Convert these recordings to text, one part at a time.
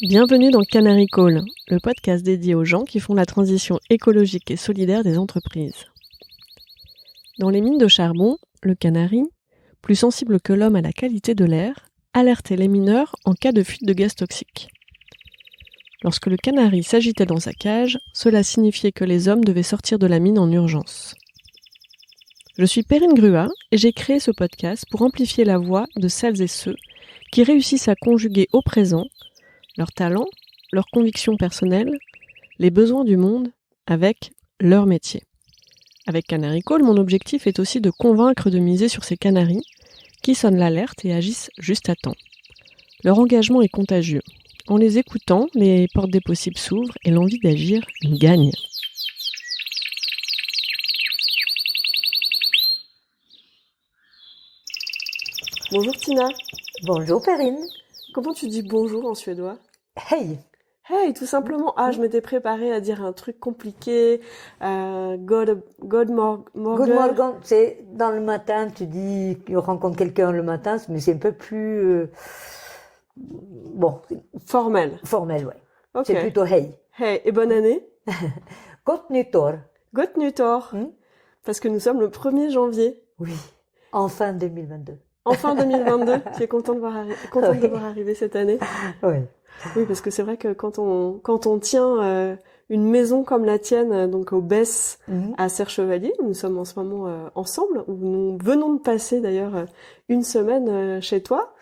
Bienvenue dans Canary Call, le podcast dédié aux gens qui font la transition écologique et solidaire des entreprises. Dans les mines de charbon, le canari, plus sensible que l'homme à la qualité de l'air, alertait les mineurs en cas de fuite de gaz toxiques. Lorsque le canari s'agitait dans sa cage, cela signifiait que les hommes devaient sortir de la mine en urgence. Je suis Perrine Grua et j'ai créé ce podcast pour amplifier la voix de celles et ceux qui réussissent à conjuguer au présent leurs talents, leurs convictions personnelles, les besoins du monde avec leur métier. Avec Canary Call, mon objectif est aussi de convaincre de miser sur ces canaris qui sonnent l'alerte et agissent juste à temps. Leur engagement est contagieux. En les écoutant, les portes des possibles s'ouvrent et l'envie d'agir gagne. Bonjour Tina. Bonjour Perrine. Comment tu dis bonjour en suédois ? Hey. Hey, tout simplement. Ah, je m'étais préparée à dire un truc compliqué. God morgen. Good morning. C'est dans le matin, tu dis tu rencontres quelqu'un le matin, mais c'est un peu plus Formel. formel, ouais. Ok. C'est plutôt hey. Hey, et bonne année. Gott nyttår. Gott nyttår. Parce que nous sommes le 1er janvier. Oui. Enfin 2022. Enfin 2022. Tu es contente de voir arriver cette année. Oui. Oui, parce que c'est vrai que quand on tient une maison comme la tienne, donc au Bess à Serre-Chevalier, où nous sommes en ce moment ensemble, où nous venons de passer d'ailleurs une semaine chez toi,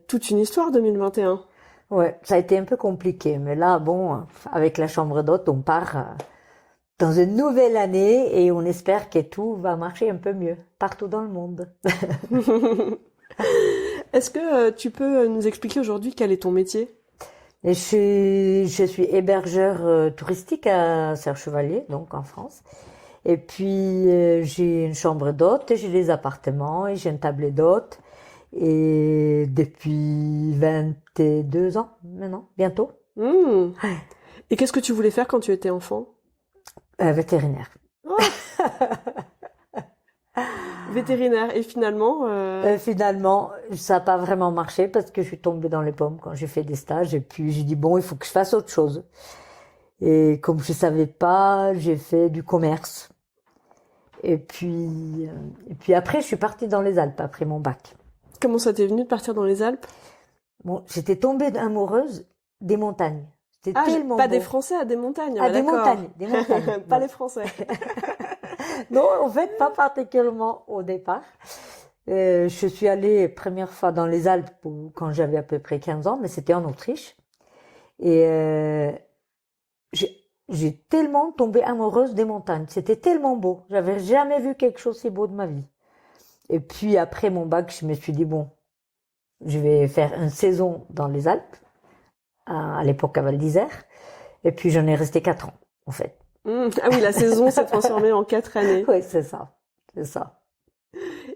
toute une histoire 2021. Ouais, ça a été un peu compliqué, mais là, bon, avec la chambre d'hôte, on part dans une nouvelle année et on espère que tout va marcher un peu mieux partout dans le monde. Est-ce que tu peux nous expliquer aujourd'hui quel est ton métier ? Et je suis hébergeur touristique à Serre-Chevalier, donc en France. Et puis j'ai une chambre d'hôte, j'ai des appartements et j'ai une table d'hôte. Et depuis 22 ans maintenant, bientôt. Et qu'est-ce que tu voulais faire quand tu étais enfant ? Vétérinaire. Oh Vétérinaire. Et finalement Finalement, ça n'a pas vraiment marché parce que je suis tombée dans les pommes quand j'ai fait des stages. Et puis j'ai dit bon, il faut que je fasse autre chose. Et comme je savais pas, j'ai fait du commerce. Et puis après, je suis partie dans les Alpes après mon bac. Comment ça t'est venu de partir dans les Alpes ? Bon, j'étais tombée amoureuse des montagnes. C'était tellement pas beau. des Français à des montagnes. Ah, des montagnes. Pas les Français. Non, en fait, pas particulièrement au départ. Je suis allée première fois dans les Alpes quand j'avais à peu près 15 ans, mais c'était en Autriche. Et j'ai tellement tombé amoureuse des montagnes. C'était tellement beau. J'avais jamais vu quelque chose si beau de ma vie. Et puis après mon bac, je me suis dit bon, je vais faire une saison dans les Alpes, à l'époque à Val d'Isère. Et puis j'en ai resté 4 ans, en fait. Ah oui, la saison s'est transformée en 4 années. Oui, c'est ça. C'est ça.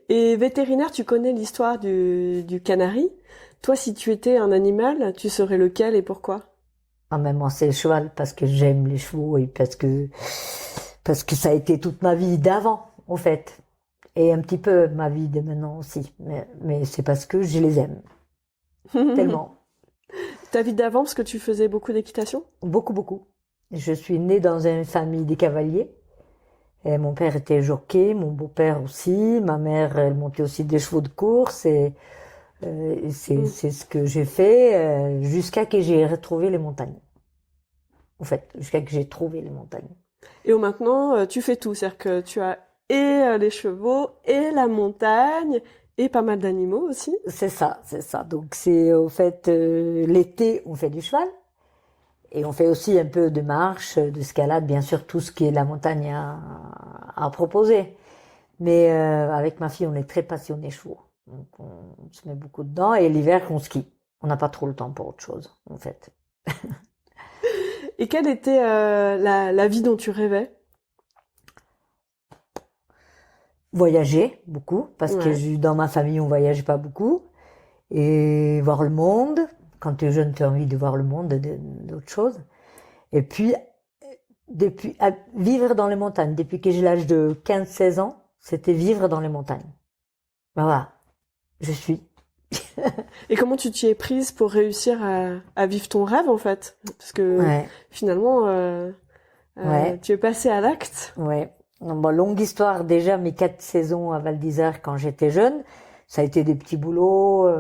Et vétérinaire, tu connais l'histoire du canari. Toi, si tu étais un animal, tu serais lequel et pourquoi ? Ah, mais moi, c'est le cheval parce que j'aime les chevaux et parce que ça a été toute ma vie d'avant, en fait. Et un petit peu ma vie de maintenant aussi. Mais c'est parce que je les aime. Tellement. Ta vie d'avant, parce que tu faisais beaucoup d'équitation ? Beaucoup, beaucoup. Je suis née dans une famille de cavaliers. Et mon père était jockey, mon beau-père aussi. Ma mère, elle montait aussi des chevaux de course. Et c'est ce que j'ai fait jusqu'à que j'ai retrouvé les montagnes. En fait, jusqu'à que j'ai trouvé les montagnes. Et maintenant, tu fais tout. C'est-à-dire que tu as et les chevaux, et la montagne, et pas mal d'animaux aussi. C'est ça, c'est ça. Donc c'est au fait l'été, on fait du cheval. Et on fait aussi un peu de marche, d'escalade, bien sûr, tout ce qui est la montagne à proposer. Mais avec ma fille, on est très passionnés chevaux. Donc on se met beaucoup dedans. Et l'hiver, on skie. On n'a pas trop le temps pour autre chose, en fait. Et quelle était la vie dont tu rêvais ? Voyager beaucoup, parce que dans ma famille, on voyage pas beaucoup. Et voir le monde. Quand tu es jeune, tu as envie de voir le monde, d'autres choses. Et puis, vivre dans les montagnes. Depuis que j'ai l'âge de 15-16 ans, c'était vivre dans les montagnes. Ben voilà, je suis. Et comment tu t'y es prise pour réussir à vivre ton rêve, en fait? Parce que finalement, tu es passée à l'acte. Ouais. Bon, longue histoire. Déjà, mes 4 saisons à Val d'Isère quand j'étais jeune, ça a été des petits boulots,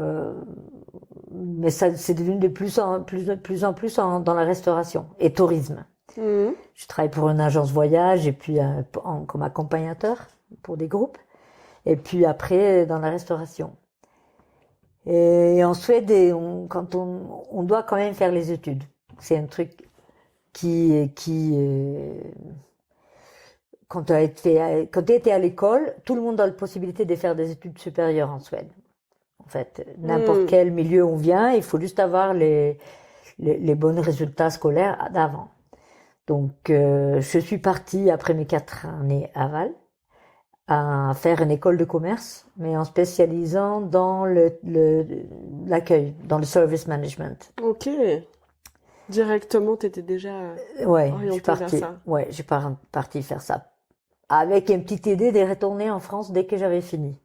mais ça c'est devenu de plus en plus dans la restauration et tourisme. Je travaille pour une agence voyage et puis comme accompagnateur pour des groupes. Et puis après, dans la restauration. Et en Suède, quand on doit quand même faire les études. C'est un truc quand tu étais à l'école, tout le monde a la possibilité de faire des études supérieures en Suède. En fait, n'importe quel milieu on vient, il faut juste avoir les bons résultats scolaires d'avant. Donc, je suis partie après mes 4 années à Val à faire une école de commerce, mais en spécialisant dans l'accueil, dans le service management. Ok. Directement, t'étais déjà orientée vers ça. Ouais, j'ai parti faire ça. Avec une petite idée de retourner en France dès que j'avais fini.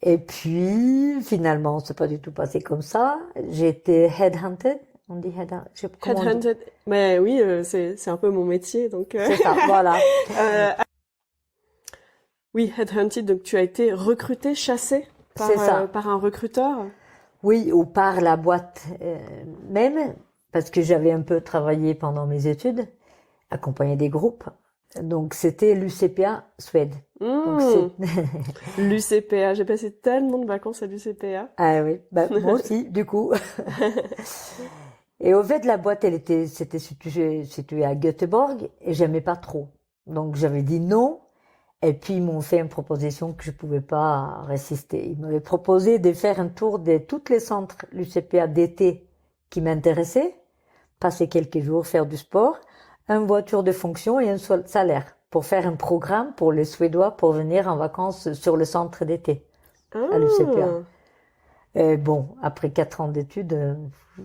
Et puis, finalement, c'est pas du tout passé comme ça. J'ai été headhunted. On dit headhunted. Mais oui, c'est un peu mon métier, donc. C'est ça, voilà. Oui, headhunted, donc tu as été recruté, chassé par un recruteur? Oui, ou par la boîte même, parce que j'avais un peu travaillé pendant mes études, accompagné des groupes. Donc c'était l'UCPA Suède. L'UCPA, j'ai passé tellement de vacances à l'UCPA. Ah oui, moi aussi, du coup. Et au fait, la boîte, c'était située à Göteborg et j'aimais pas trop. Donc j'avais dit non. Et puis ils m'ont fait une proposition que je pouvais pas résister. Ils m'avaient proposé de faire un tour de tous les centres l'UCPA d'été qui m'intéressaient, passer quelques jours, faire du sport, une voiture de fonction et un salaire pour faire un programme pour les Suédois pour venir en vacances sur le centre d'été à l'UCPA. Et bon, après 4 ans d'études, je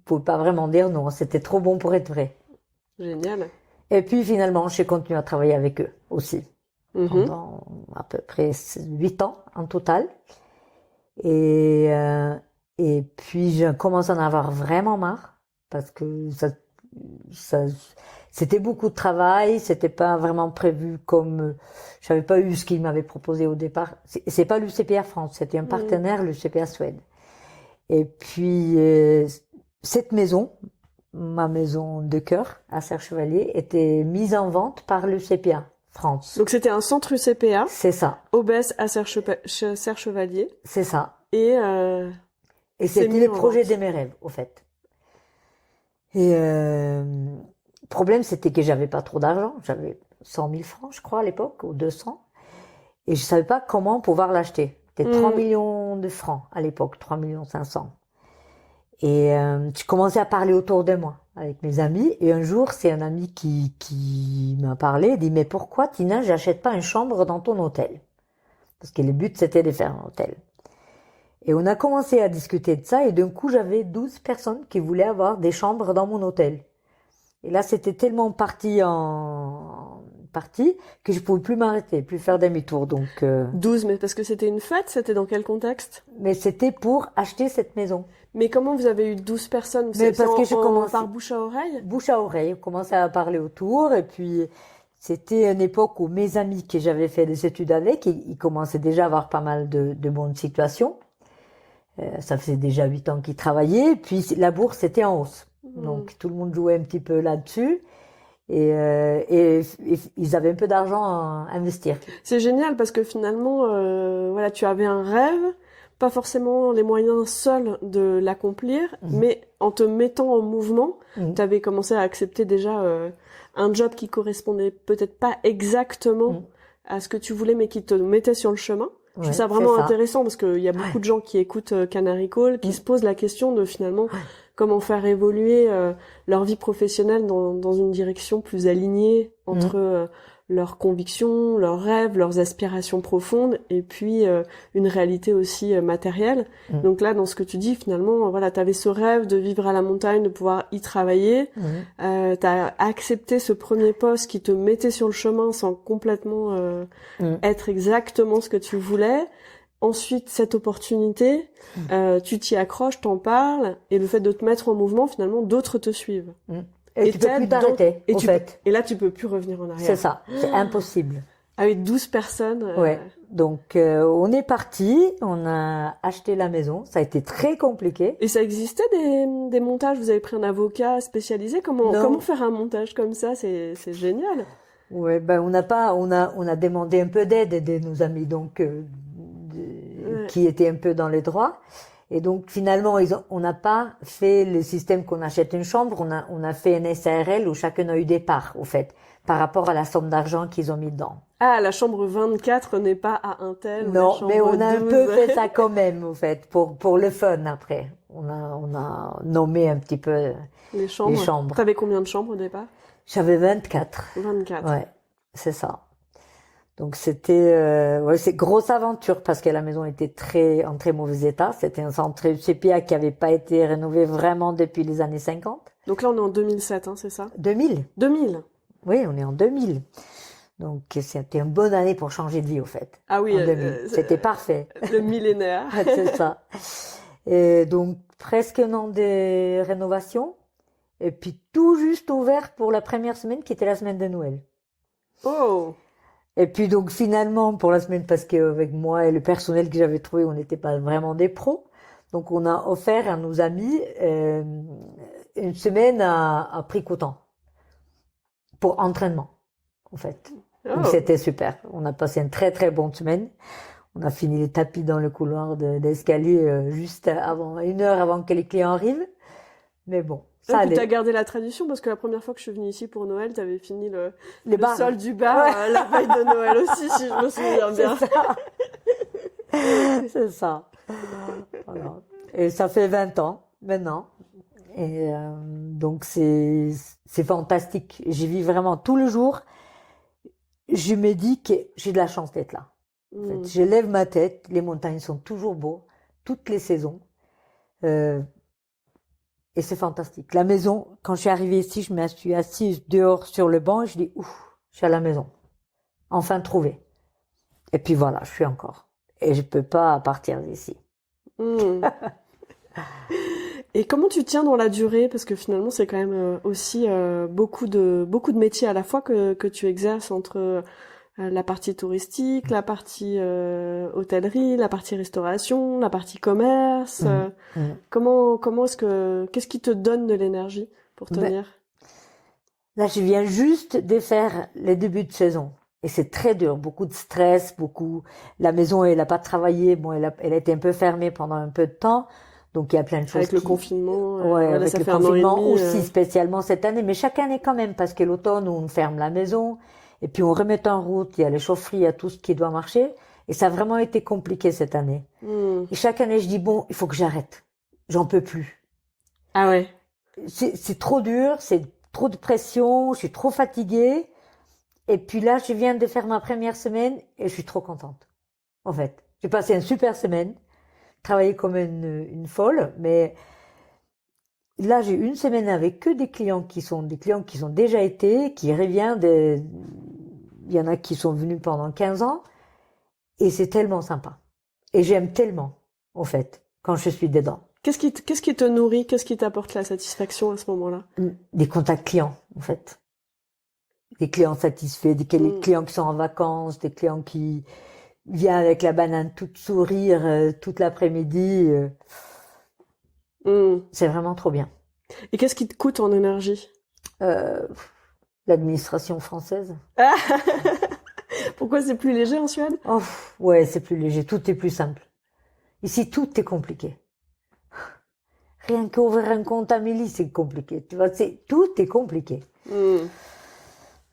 pouvais pas vraiment dire non, c'était trop bon pour être vrai. Génial. Et puis finalement, j'ai continué à travailler avec eux aussi. Pendant à peu près 8 ans en total. Et puis, je commence à en avoir vraiment marre parce que c'était beaucoup de travail, c'était pas vraiment prévu comme, j'avais pas eu ce qu'ils m'avaient proposé au départ. C'est pas l'UCPA France, c'était un partenaire, l'UCPA Suède. Et puis, cette maison, ma maison de cœur à Serre-Chevalier, était mise en vente par l'UCPA France. Donc c'était un centre UCPA. C'est ça. Obès à Serre-Chevalier. C'est ça. Et c'était les projets de mes rêves, au fait. Et le problème, c'était que j'avais pas trop d'argent. J'avais 100 000 francs, je crois, à l'époque, ou 200. Et je savais pas comment pouvoir l'acheter. C'était 3 millions de francs à l'époque, 3 500 000. Et je commençais à parler autour de moi avec mes amis. Et un jour, c'est un ami qui m'a parlé. Il dit, mais pourquoi, Tina, j'achète pas une chambre dans ton hôtel? Parce que le but, c'était de faire un hôtel. Et on a commencé à discuter de ça. Et d'un coup, j'avais 12 personnes qui voulaient avoir des chambres dans mon hôtel. Et là, c'était tellement parti que je pouvais plus m'arrêter, plus faire demi-tour. Donc 12, mais parce que c'était une fête, c'était dans quel contexte? Mais c'était pour acheter cette maison. Mais comment vous avez eu 12 personnes? Mais parce que je commençais par bouche à oreille? Bouche à oreille, on commençait à parler autour et puis c'était une époque où mes amis que j'avais fait des études avec, ils commençaient déjà à avoir pas mal de bonnes situations. Ça faisait déjà 8 ans qu'ils travaillaient, et puis la bourse était en hausse. Donc tout le monde jouait un petit peu là-dessus. Et ils avaient un peu d'argent à investir. C'est génial parce que finalement, voilà, tu avais un rêve, pas forcément les moyens seuls de l'accomplir, mais en te mettant en mouvement, tu avais commencé à accepter déjà un job qui correspondait peut-être pas exactement à ce que tu voulais, mais qui te mettait sur le chemin. Je trouve ça vraiment intéressant parce qu'il y a beaucoup de gens qui écoutent Canary Call, qui se posent la question de finalement comment faire évoluer leur vie professionnelle dans une direction plus alignée entre leurs convictions, leurs rêves, leurs aspirations profondes et puis une réalité aussi matérielle. Donc là, dans ce que tu dis, finalement, voilà, t'avais ce rêve de vivre à la montagne, de pouvoir y travailler. T'as accepté ce premier poste qui te mettait sur le chemin sans complètement être exactement ce que tu voulais. ensuite cette opportunité, tu t'y accroches, t'en parles, et le fait de te mettre en mouvement, finalement, d'autres te suivent. Et tu peux plus t'arrêter, en fait. Et là, tu peux plus revenir en arrière. C'est ça, c'est impossible. Avec 12 personnes. Ouais. Donc, on est parti, on a acheté la maison. Ça a été très compliqué. Et ça existait des montages? Vous avez pris un avocat spécialisé? Comment faire un montage comme ça? C'est génial. Ouais, ben on a demandé un peu d'aide de nos amis, donc qui étaient un peu dans les droits. Et donc finalement, on n'a pas fait le système qu'on achète une chambre. On a fait une SARL où chacun a eu des parts, au fait, par rapport à la somme d'argent qu'ils ont mis dedans. Ah, la chambre 24 n'est pas à un tel. Non, mais on a 12. Un peu fait ça quand même, au fait, pour le fun après. On a nommé un petit peu les chambres. T'avais combien de chambres au départ? J'avais 24. 24. Ouais, c'est ça. Donc c'était c'est grosse aventure parce que la maison était en très mauvais état. C'était un centre CPA qui avait pas été rénové vraiment depuis les années 50. Donc là on est en 2007, hein, c'est ça? 2000. 2000. Oui, on est en 2000. Donc c'était une bonne année pour changer de vie au fait. Ah oui, c'était parfait. Le millénaire. C'est ça. Et donc presque un an de rénovation et puis tout juste ouvert pour la première semaine qui était la semaine de Noël. Oh. Et puis donc finalement pour la semaine, parce qu'avec moi et le personnel que j'avais trouvé, on n'était pas vraiment des pros, donc on a offert à nos amis une semaine à prix coûtant pour entraînement en fait. Oh. Donc c'était super. On a passé une très très bonne semaine. On a fini les tapis dans le couloir d'escalier juste une heure avant que les clients arrivent. Mais bon. Ça allait. T'as gardé la tradition parce que la première fois que je suis venue ici pour Noël, t'avais fini le sol du bar la veille de Noël aussi, si je me souviens bien. C'est ça. Voilà. Et ça fait 20 ans maintenant. Et donc c'est fantastique. J'y vis vraiment tout le jour. Je me dis que j'ai de la chance d'être là. En fait, je lève ma tête. Les montagnes sont toujours beaux, toutes les saisons. Et c'est fantastique. La maison, quand je suis arrivée ici, je me suis assise dehors sur le banc et je dis, ouf, je suis à la maison. Enfin trouvé. Et puis voilà, je suis encore. Et je peux pas partir d'ici. Et comment tu tiens dans la durée? Parce que finalement, c'est quand même aussi beaucoup de métiers à la fois que tu exerces entre la partie touristique, la partie hôtellerie, la partie restauration, la partie commerce. Comment qu'est-ce qui te donne de l'énergie pour tenir? Là, je viens juste de faire les débuts de saison. Et c'est très dur, beaucoup de stress, la maison, elle a pas travaillé, bon, elle a été un peu fermée pendant un peu de temps. Donc il y a plein de choses. Avec le confinement. Avec le confinement aussi spécialement cette année, mais chaque année quand même, parce que l'automne, on ferme la maison. Et puis on remet en route, il y a les chaufferies, il y a tout ce qui doit marcher. Et ça a vraiment été compliqué cette année. Et chaque année, je dis, bon, il faut que j'arrête. J'en peux plus. Ah ouais. C'est trop dur, c'est trop de pression, je suis trop fatiguée. Et puis là, je viens de faire ma première semaine et je suis trop contente. En fait, j'ai passé une super semaine, travaillé comme une folle, mais là, j'ai une semaine avec que des clients qui sont déjà été, qui reviennent il y en a qui sont venus pendant 15 ans, et c'est tellement sympa. Et j'aime tellement, en fait, quand je suis dedans. Qu'est-ce qui te nourrit? Qu'est-ce qui t'apporte la satisfaction à ce moment-là? Des contacts clients, en fait. Des clients satisfaits, des clients qui sont en vacances, des clients qui viennent avec la banane toute sourire toute l'après-midi. C'est vraiment trop bien. Et qu'est-ce qui te coûte en énergie? L'administration française. Pourquoi c'est plus léger en Suède? Ouais, c'est plus léger. Tout est plus simple. Ici, tout est compliqué. Rien qu'ouvrir un compte Amélie, c'est compliqué. Tu vois, tout est compliqué.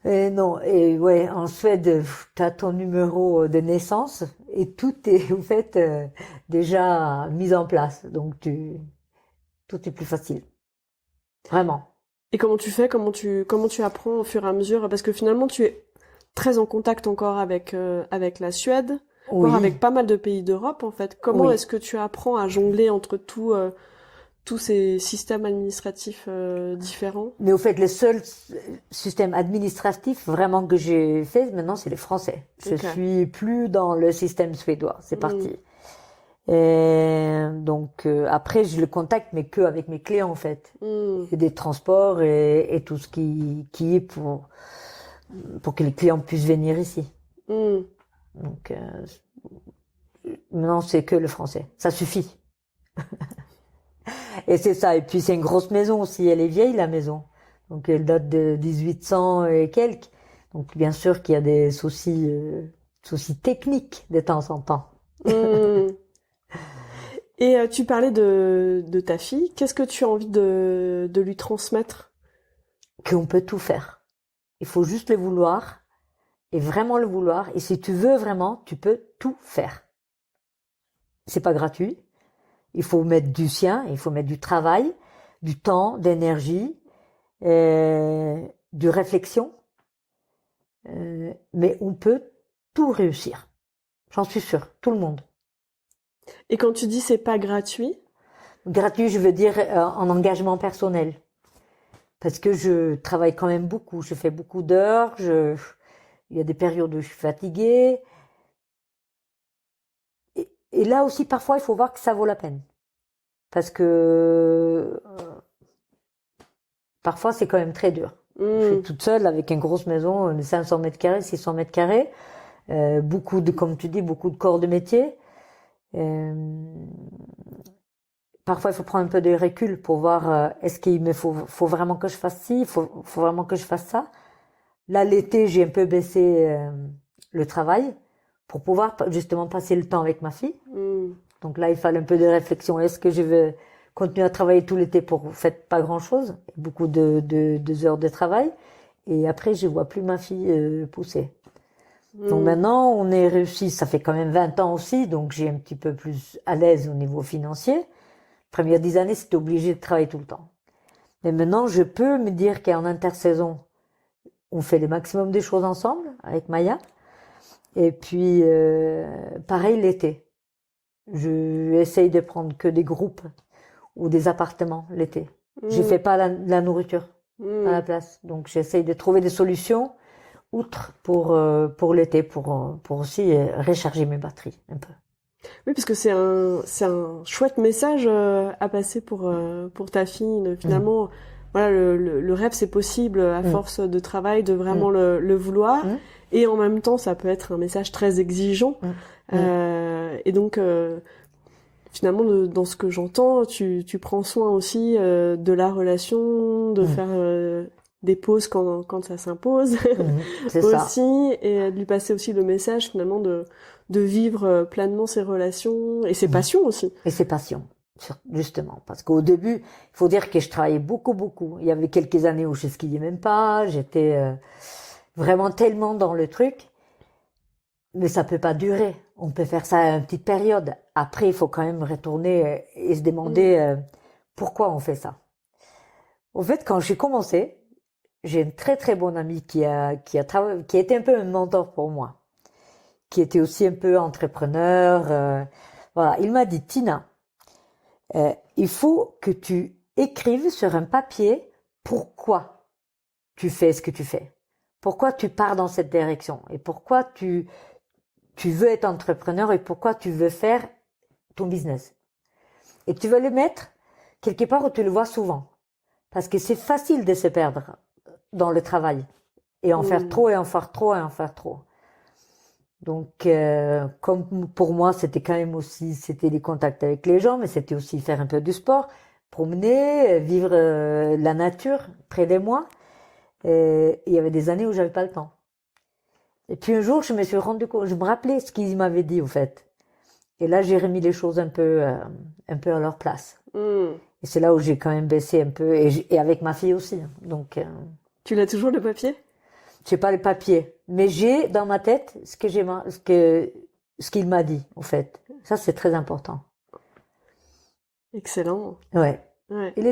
Et non, et ouais, en Suède, t'as ton numéro de naissance et tout est, en fait, déjà mis en place. Donc tout est plus facile. Vraiment. Et comment tu fais? Comment tu apprends au fur et à mesure? Parce que finalement, tu es très en contact encore avec la Suède, voire avec pas mal de pays d'Europe, en fait. Comment est-ce que tu apprends à jongler entre tout tous ces systèmes administratifs différents. Mais au fait, le seul système administratif vraiment que j'ai fait maintenant, c'est les Français. Je suis plus dans le système suédois. C'est parti. Et donc après, je le contacte, mais que avec mes clients en fait. Et des transports et tout ce qui est pour que les clients puissent venir ici. Donc maintenant, c'est que le français. Ça suffit. Et c'est ça. Et puis c'est une grosse maison aussi. Elle est vieille la maison. Donc elle date de 1800 et quelques. Donc bien sûr qu'il y a des soucis techniques de temps en temps. Et tu parlais de ta fille. Qu'est-ce que tu as envie de lui transmettre? Qu'on peut tout faire. Il faut juste le vouloir. Et vraiment le vouloir. Et si tu veux vraiment, tu peux tout faire. C'est pas gratuit. Il faut mettre du sien, il faut mettre du travail, du temps, d'énergie, de réflexion. Mais on peut tout réussir. J'en suis sûre, tout le monde. Et quand tu dis c'est pas gratuit? Gratuit, je veux dire en engagement personnel. Parce que je travaille quand même beaucoup, je fais beaucoup d'heures, il y a des périodes où je suis fatiguée. Et là aussi, parfois, il faut voir que ça vaut la peine. Parce que parfois, c'est quand même très dur. Je suis toute seule avec une grosse maison de 500 mètres carrés, 600 mètres carrés. Comme tu dis, beaucoup de corps de métier. Parfois, il faut prendre un peu de recul pour voir est-ce qu'il me faut vraiment que je fasse ci, faut vraiment que je fasse ça. Là, l'été, j'ai un peu baissé le travail pour pouvoir justement passer le temps avec ma fille. Donc là, il fallait un peu de réflexion. Est-ce que je veux continuer à travailler tout l'été pour faire pas grand-chose, beaucoup de heures de travail, et après, je vois plus ma fille pousser. Donc maintenant, on est réussi, ça fait quand même 20 ans aussi, donc j'ai un petit peu plus à l'aise au niveau financier. Les premières 10 années, c'était obligé de travailler tout le temps. Mais maintenant, je peux me dire qu'en intersaison, on fait le maximum des choses ensemble avec Maya. Et puis, pareil l'été. Je essaye de prendre que des groupes ou des appartements l'été. Je fais pas la nourriture à la place. Donc, j'essaye de trouver des solutions outre pour l'été, pour aussi recharger mes batteries un peu. Oui, parce que c'est un chouette message à passer pour ta fille. Finalement, voilà, le rêve c'est possible à force de travail, de vraiment le vouloir. Et en même temps, ça peut être un message très exigeant. Et donc, finalement, dans ce que j'entends, tu prends soin aussi de la relation, de faire des pauses quand ça s'impose C'est aussi, et de lui passer aussi le message finalement de vivre pleinement ses relations et ses passions aussi. Et ses passions, justement. Parce qu'au début, il faut dire que je travaillais beaucoup. Il y avait quelques années où je skiais même pas, j'étais vraiment tellement dans le truc. Mais ça peut pas durer. On peut faire ça à une petite période. Après, il faut quand même retourner et se demander pourquoi on fait ça. Au fait, quand j'ai commencé, j'ai une très très bonne amie qui a été un peu un mentor pour moi, qui était aussi un peu entrepreneur. Voilà, il m'a dit, Tina, il faut que tu écrives sur un papier pourquoi tu fais ce que tu fais, pourquoi tu pars dans cette direction et pourquoi tu veux être entrepreneur et pourquoi tu veux faire ton business. Et tu vas le mettre quelque part où tu le vois souvent, parce que c'est facile de se perdre dans le travail et en faire trop et en faire trop et en faire trop. Donc, comme pour moi, c'était quand même aussi, c'était les contacts avec les gens, mais c'était aussi faire un peu du sport, promener, vivre la nature près de moi. Et il y avait des années où j'avais pas le temps. Et puis un jour, je me suis rendu compte, je me rappelais ce qu'ils m'avaient dit, au fait. Et là, j'ai remis les choses un peu à leur place. Et c'est là où j'ai quand même baissé un peu, et avec ma fille aussi. Donc, tu l'as toujours le papier? J'ai pas le papier, mais j'ai dans ma tête ce qu'il m'a dit, en fait. Ça, c'est très important. Excellent. Ouais.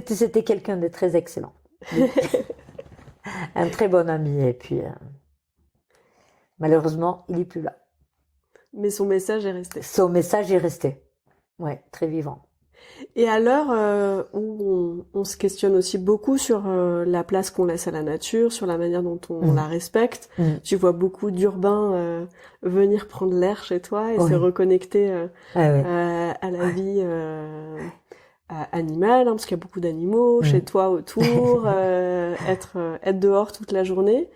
C'était quelqu'un de très excellent. Un très bon ami, et puis malheureusement, il est plus là. Mais son message est resté. Son message est resté. Ouais, très vivant. Et à l'heure où on se questionne aussi beaucoup sur la place qu'on laisse à la nature, sur la manière dont on la respecte, tu vois beaucoup d'urbains venir prendre l'air chez toi et se reconnecter à la vie animale, hein, parce qu'il y a beaucoup d'animaux chez toi autour, être dehors toute la journée.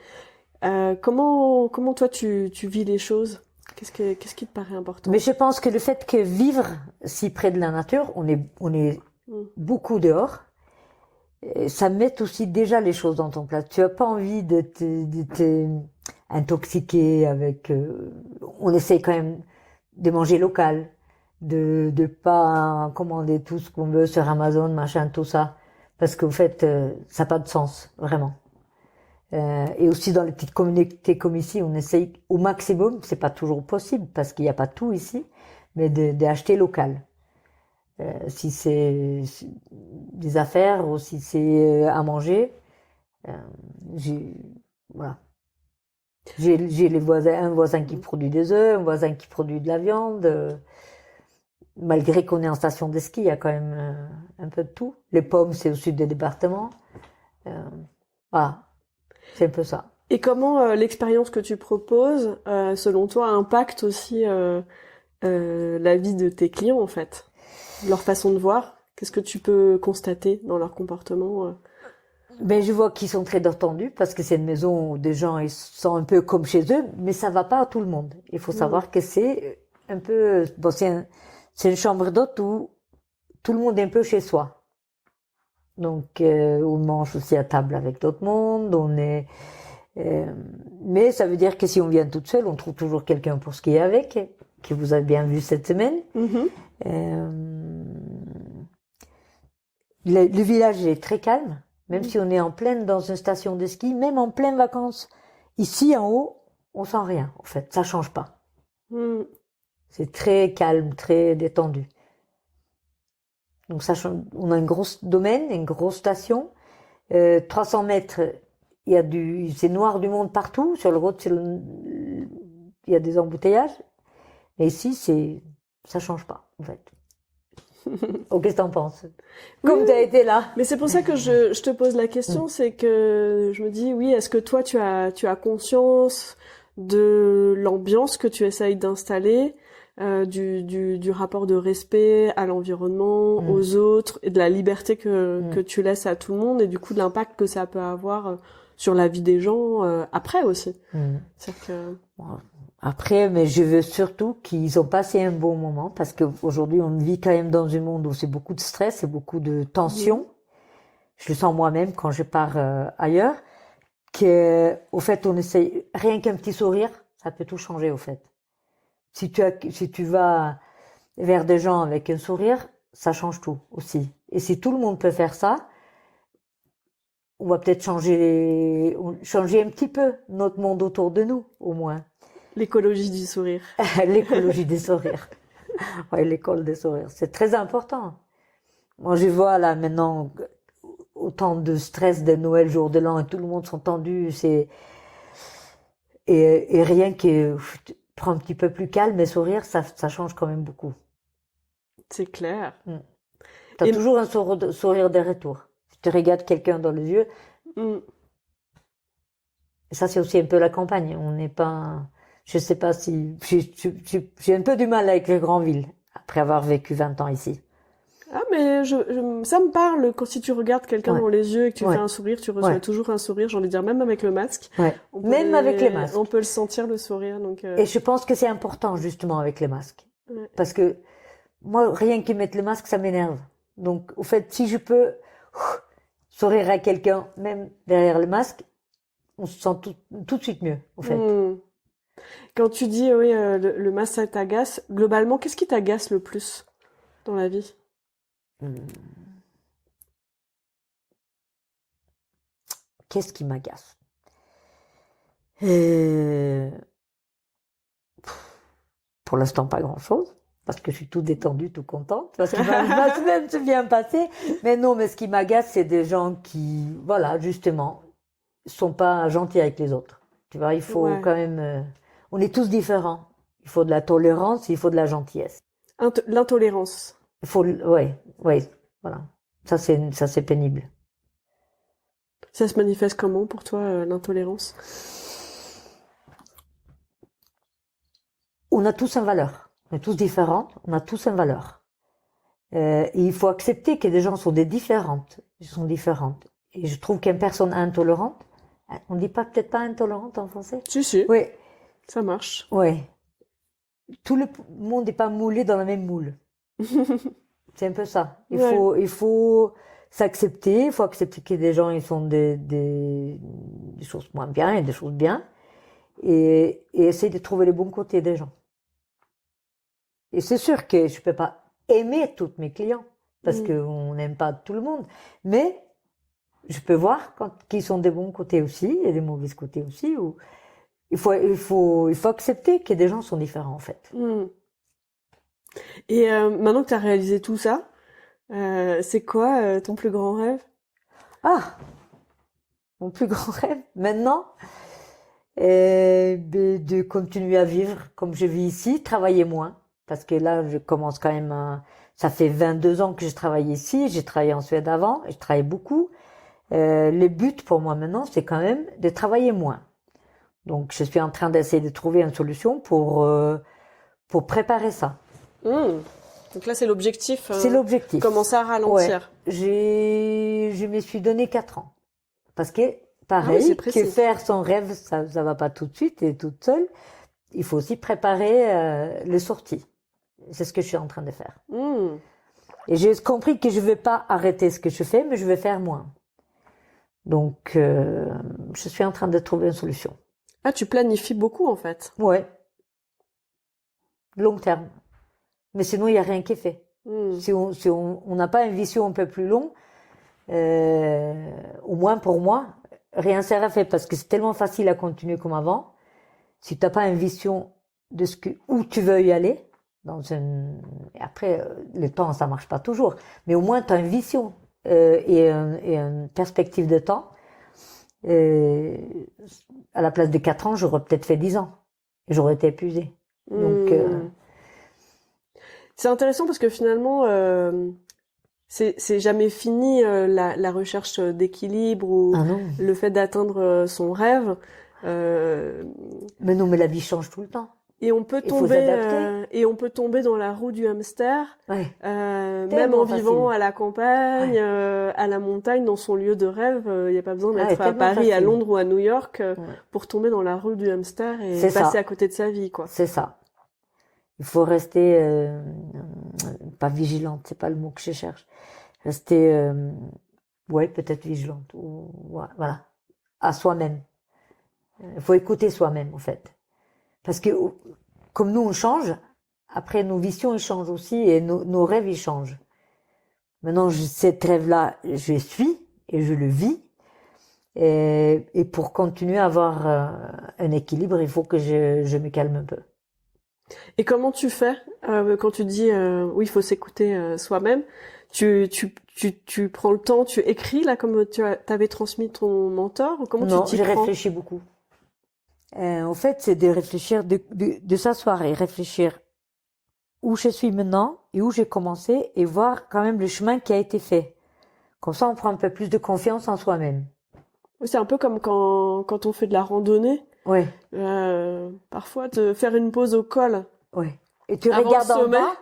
Comment toi tu vis les choses? Qu'est-ce qui te paraît important? Mais je pense que le fait que vivre si près de la nature, on est beaucoup dehors, ça met aussi déjà les choses dans ton plat. Tu as pas envie de te intoxiquer avec. On essaye quand même de manger local, de pas commander tout ce qu'on veut sur Amazon, machin, tout ça, parce qu'au fait, ça n'a pas de sens vraiment. Et aussi dans les petites communautés comme ici, on essaye au maximum, c'est pas toujours possible parce qu'il n'y a pas tout ici, mais d'acheter local. Si c'est des affaires ou si c'est à manger, voilà. J'ai un voisin qui produit des œufs, un voisin qui produit de la viande. Malgré qu'on est en station de ski, il y a quand même un peu de tout. Les pommes, c'est au sud des départements. Voilà. C'est un peu ça. Et comment l'expérience que tu proposes, selon toi, impacte aussi la vie de tes clients, en fait? Leur façon de voir? Qu'est-ce que tu peux constater dans leur comportement? Ben, je vois qu'ils sont très détendus parce que c'est une maison où des gens ils sont un peu comme chez eux, mais ça va pas à tout le monde. Il faut savoir que c'est un peu... Bon, c'est une chambre d'hôte où tout le monde est un peu chez soi. Donc, on mange aussi à table avec d'autres mondes, mais ça veut dire que si on vient toute seule, on trouve toujours quelqu'un pour skier avec, que vous avez bien vu cette semaine. Le village est très calme, même si on est en pleine dans une station de ski, même en pleine vacances. Ici, en haut, on sent rien, en fait. Ça change pas. C'est très calme, très détendu. Donc ça change. On a un gros domaine, une grosse station. 300 mètres, c'est noir du monde partout. Sur le route, il y a des embouteillages. Mais ici, ça change pas, en fait. Oh, qu'est-ce que t'en penses? Comme t'as été là. Mais c'est pour ça que je te pose la question, c'est que je me dis, oui, est-ce que toi, tu as conscience de l'ambiance que tu essayes d'installer, du rapport de respect à l'environnement, aux autres, et de la liberté que tu laisses à tout le monde, et du coup de l'impact que ça peut avoir sur la vie des gens après aussi. C'est-à-dire que... Après, mais je veux surtout qu'ils ont passé un bon moment parce qu'aujourd'hui, on vit quand même dans un monde où c'est beaucoup de stress et beaucoup de tension. Je le sens moi-même quand je pars ailleurs. Au fait, on essaye, rien qu'un petit sourire, ça peut tout changer, au fait. Si tu vas vers des gens avec un sourire, ça change tout aussi. Et si tout le monde peut faire ça, on va peut-être changer un petit peu notre monde autour de nous, au moins. L'écologie du sourire. L'écologie des sourires. Ouais, l'école des sourires. C'est très important. Moi, je vois là maintenant autant de stress de Noël, jour de l'an, et tout le monde sont tendus. Et rien que prends un petit peu plus calme et sourire, ça change quand même beaucoup. C'est clair. T'as toujours un sourire de retour. Tu regardes quelqu'un dans les yeux. Et ça, c'est aussi un peu la campagne. On n'est pas... Je sais pas si... J'ai un peu du mal avec les grandes villes, après avoir vécu 20 ans ici. Ah, mais ça me parle quand si tu regardes quelqu'un dans les yeux et que tu fais un sourire, tu reçois toujours un sourire, j'ai envie de dire, même avec le masque. Même avec les masques. On peut le sentir, le sourire. Donc, Et je pense que c'est important, justement, avec les masques. Parce que moi, rien qu'ils mettent le masque, ça m'énerve. Donc, au fait, si je peux sourire à quelqu'un, même derrière le masque, on se sent tout de suite mieux, au fait. Quand tu dis, oui, le masque, ça t'agace, globalement, qu'est-ce qui t'agace le plus dans la vie? Qu'est-ce qui m'agace? Pour l'instant, pas grand-chose, parce que je suis tout détendue, tout contente, parce que ma semaine se vient passer. Mais non, mais ce qui m'agace, c'est des gens qui, voilà, justement, sont pas gentils avec les autres. Tu vois, il faut quand même... on est tous différents. Il faut de la tolérance, il faut de la gentillesse. L'intolérance. Il faut, ouais, voilà. Ça, c'est pénible. Ça se manifeste comment pour toi, l'intolérance? On a tous une valeur. On est tous différents, on a tous une valeur. Et il faut accepter que des gens sont différentes. Et je trouve qu'une personne intolérante, on dit pas peut-être pas intolérante en français? Si, Oui, ça marche. oui. Tout le monde n'est pas moulé dans la même moule. C'est un peu ça. Il faut s'accepter, il faut accepter que des gens ils font des choses moins bien et des choses bien, et essayer de trouver les bons côtés des gens. Et c'est sûr que je peux pas aimer tous mes clients parce qu'on n'aime pas tout le monde, mais je peux voir qui sont des bons côtés aussi et des mauvais côtés aussi. Ou il faut accepter que des gens sont différents en fait. Et maintenant que tu as réalisé tout ça, c'est quoi ton plus grand rêve? Ah, mon plus grand rêve maintenant, de continuer à vivre comme je vis ici, travailler moins. Parce que là, je commence quand même ça fait 22 ans que je travaille ici, j'ai travaillé en Suède avant, je travaille beaucoup. Le but pour moi maintenant, c'est quand même de travailler moins. Donc, je suis en train d'essayer de trouver une solution pour préparer ça. Donc là, c'est l'objectif. C'est l'objectif. Commencer à ralentir. Ouais. Je me suis donné 4 ans. Parce que, pareil, que faire son rêve, ça va pas tout de suite et toute seule. Il faut aussi préparer les sorties. C'est ce que je suis en train de faire. Et j'ai compris que je ne vais pas arrêter ce que je fais, mais je vais faire moins. Donc, je suis en train de trouver une solution. Ah, tu planifies beaucoup en fait. Ouais. Long terme. Mais sinon, il n'y a rien qui est fait. Si on n'a pas une vision un peu plus longue, au moins pour moi, rien ne sert à faire parce que c'est tellement facile à continuer comme avant. Si tu n'as pas une vision de où tu veux y aller, après, le temps, ça marche pas toujours. Mais au moins, tu as une vision et une perspective de temps. À la place de 4 ans, j'aurais peut-être fait 10 ans. Et j'aurais été épuisée. Donc, c'est intéressant parce que finalement, c'est jamais fini la recherche d'équilibre ou le fait d'atteindre son rêve. Mais non, mais la vie change tout le temps. Et on peut tomber dans la roue du hamster, même en vivant à la campagne, à la montagne, dans son lieu de rêve. Il n'y a pas besoin d'être à Paris, à Londres ou à New York pour tomber dans la roue du hamster et passer à côté de sa vie, quoi. C'est ça. Il faut rester pas vigilante, c'est pas le mot que je cherche. Rester, peut-être vigilante ou voilà, à soi-même. Il faut écouter soi-même en fait. Parce que comme nous on change, après nos visions ils changent aussi et nos rêves ils changent. Maintenant cet rêve-là, je suis et je le vis. Et pour continuer à avoir un équilibre, il faut que je me calme un peu. Et comment tu fais quand tu dis oui, il faut s'écouter soi-même? Tu prends le temps, tu écris là comme t'avais transmis ton mentor ou comment tu t'y prends? Non, j'ai réfléchi beaucoup. En fait, c'est de réfléchir, de s'asseoir et réfléchir où je suis maintenant et où j'ai commencé et voir quand même le chemin qui a été fait. Comme ça, on prend un peu plus de confiance en soi-même. C'est un peu comme quand on fait de la randonnée. Ouais. Parfois, de faire une pause au col. Ouais. Et tu regardes en bas.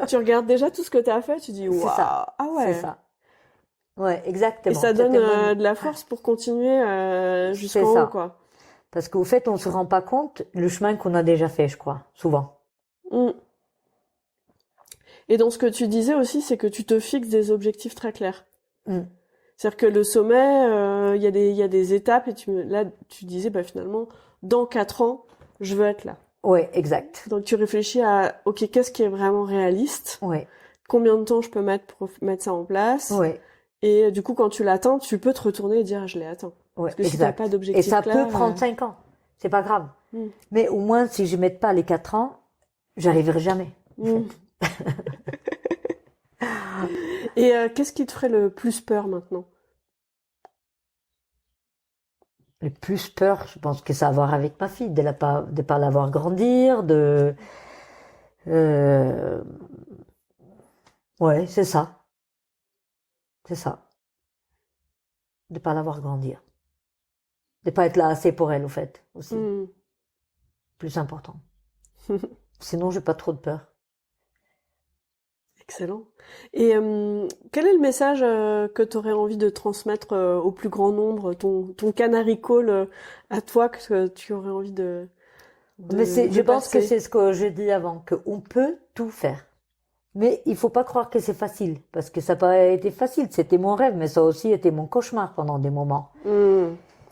Tu regardes déjà tout ce que tu as fait, tu dis waouh. Ah ouais. C'est ça. Ouais, exactement. Et ça donne de la force pour continuer jusqu'en haut, quoi. Parce qu'au fait, on se rend pas compte le chemin qu'on a déjà fait, je crois, souvent. Et dans ce que tu disais aussi, c'est que tu te fixes des objectifs très clairs. C'est-à-dire que le sommet, il y a des étapes et là, tu disais, finalement, dans 4 ans, je veux être là. Ouais, exact. Donc, tu réfléchis à, ok, qu'est-ce qui est vraiment réaliste? Ouais. Combien de temps je peux mettre pour mettre ça en place? Ouais. Et du coup, quand tu l'atteins, tu peux te retourner et dire, je l'ai atteint. Ouais, parce que si t'as pas d'objectif clair... Et ça clair, peut prendre 5 ans. C'est pas grave. Mais au moins, si je mette pas les 4 ans, j'arriverai jamais. Et qu'est-ce qui te ferait le plus peur maintenant? Le plus peur, je pense que ça a à voir avec ma fille, de pas la voir grandir, Ouais, c'est ça. C'est ça. De pas la voir grandir. De pas être là assez pour elle, au fait, aussi. Plus important. Sinon, j'ai pas trop de peur. Excellent. Et quel est le message que tu aurais envie de transmettre au plus grand nombre, ton canary call à toi que tu aurais envie de Mais je pense que passer? c'est ce que je dis avant, qu'on peut tout faire. Mais il faut pas croire que c'est facile, parce que ça n'a pas été facile. C'était mon rêve, mais ça a aussi été mon cauchemar pendant des moments.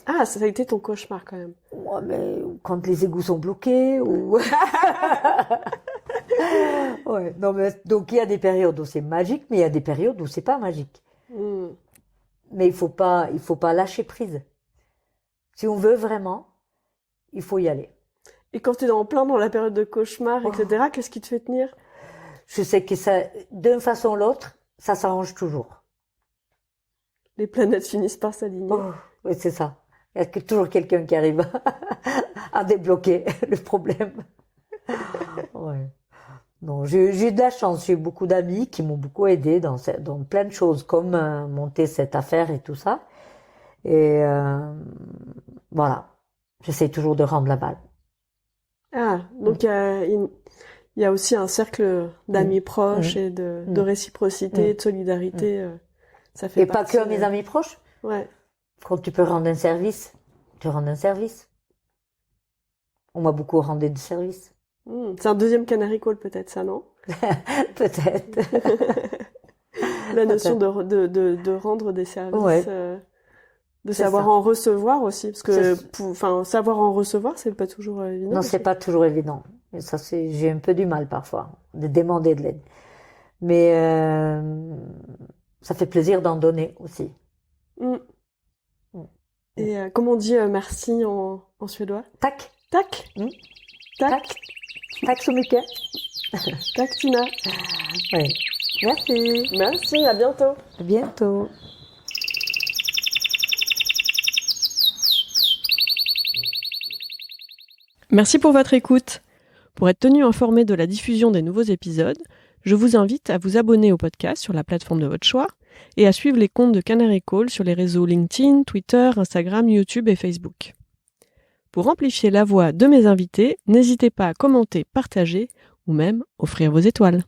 Ah, ça a été ton cauchemar quand même. Ouais, mais quand les égouts sont bloqués, ou... ouais, non, mais donc il y a des périodes où c'est magique, mais il y a des périodes où c'est pas magique. Mais il faut pas lâcher prise. Si on veut vraiment, il faut y aller. Et quand tu es dans la période de cauchemar, etc., qu'est-ce qui te fait tenir? Je sais que ça, d'une façon ou l'autre, ça s'arrange toujours. Les planètes finissent par s'aligner. Oui, c'est ça. Il y a toujours quelqu'un qui arrive à débloquer le problème. Ouais. Non, j'ai eu de la chance. J'ai eu beaucoup d'amis qui m'ont beaucoup aidé dans plein de choses, comme monter cette affaire et tout ça. Et voilà. J'essaie toujours de rendre la balle. Ah, donc il y a aussi un cercle d'amis proches et de réciprocité, de solidarité. Ça fait et pas partie que mes amis proches. Ouais. Quand tu peux rendre un service, tu rends un service. On m'a beaucoup rendu de service. C'est un deuxième canary call peut-être, ça, non? Peut-être. La notion de rendre des services, Ouais. de C'est savoir ça. en recevoir aussi, parce que savoir en recevoir, c'est pas toujours évident. Non, aussi. c'est pas toujours évident. Et ça, j'ai un peu du mal parfois de demander de l'aide. Mais ça fait plaisir d'en donner aussi. Et comment on dit merci en suédois? Tack. Tack. Tack. Tack så mycket. Tack Tina. Oui. Merci. Merci, à bientôt. À bientôt. Merci pour votre écoute. Pour être tenu informé de la diffusion des nouveaux épisodes, je vous invite à vous abonner au podcast sur la plateforme de votre choix et à suivre les comptes de Canary Call sur les réseaux LinkedIn, Twitter, Instagram, YouTube et Facebook. Pour amplifier la voix de mes invités, n'hésitez pas à commenter, partager ou même offrir vos étoiles.